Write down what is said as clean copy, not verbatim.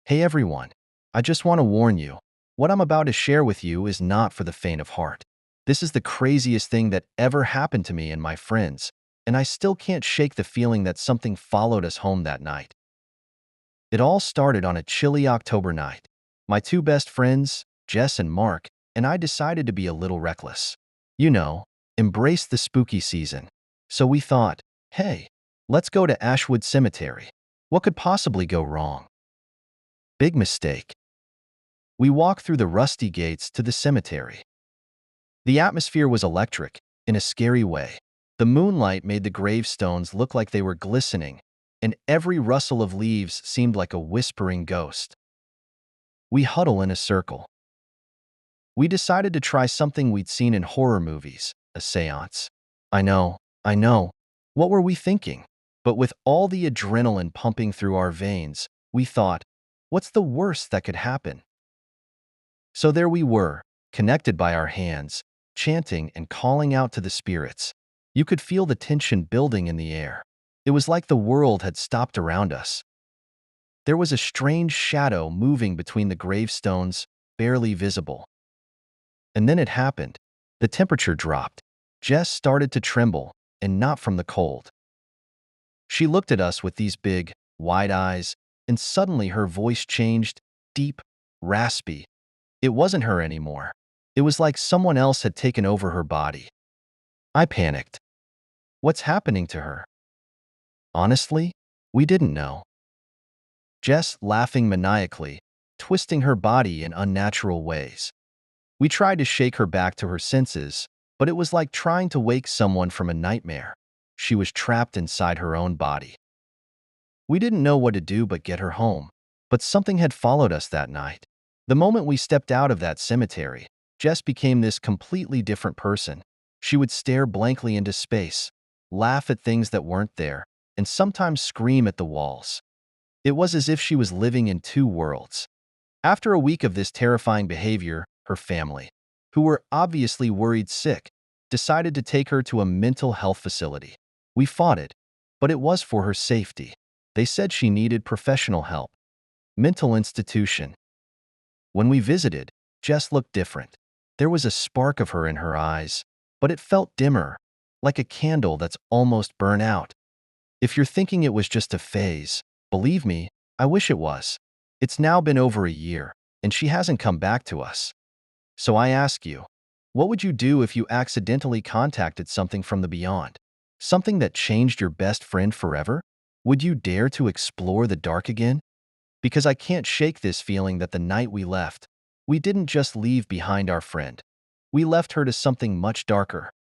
Hey everyone, I just want to warn you. What I'm about to share with you is not for the faint of heart. This is the craziest thing that ever happened to me and my friends, and I still can't shake the feeling that something followed us home that night. It all started on a chilly October night. My two best friends, Jess and Mark, and I decided to be a little reckless. You know, embrace the spooky season. So we thought, hey, let's go to Ashwood Cemetery. What could possibly go wrong? Big mistake. We walked through the rusty gates to the cemetery. The atmosphere was electric, in a scary way. The moonlight made the gravestones look like they were glistening, and every rustle of leaves seemed like a whispering ghost. We huddle in a circle. We decided to try something we'd seen in horror movies, a seance. I know. What were we thinking? But with all the adrenaline pumping through our veins, we thought, what's the worst that could happen? So there we were, connected by our hands, chanting and calling out to the spirits. You could feel the tension building in the air. It was like the world had stopped around us. There was a strange shadow moving between the gravestones, barely visible. And then it happened. The temperature dropped. Jess started to tremble, and not from the cold. She looked at us with these big, wide eyes, and suddenly her voice changed, deep, raspy. It wasn't her anymore. It was like someone else had taken over her body. I panicked. What's happening to her? Honestly, we didn't know. Jess laughing maniacally, twisting her body in unnatural ways. We tried to shake her back to her senses, but it was like trying to wake someone from a nightmare. She was trapped inside her own body. We didn't know what to do but get her home. But something had followed us that night. The moment we stepped out of that cemetery, Jess became this completely different person. She would stare blankly into space, laugh at things that weren't there, and sometimes scream at the walls. It was as if she was living in two worlds. After a week of this terrifying behavior, her family, who were obviously worried sick, decided to take her to a mental health facility. We fought it, but it was for her safety. They said she needed professional help. Mental institution. When we visited, Jess looked different. There was a spark of her in her eyes, but it felt dimmer, like a candle that's almost burnt out. If you're thinking it was just a phase, believe me, I wish it was. It's now been over a year, and she hasn't come back to us. So I ask you, what would you do if you accidentally contacted something from the beyond? Something that changed your best friend forever? Would you dare to explore the dark again? Because I can't shake this feeling that the night we left, we didn't just leave behind our friend. We left her to something much darker.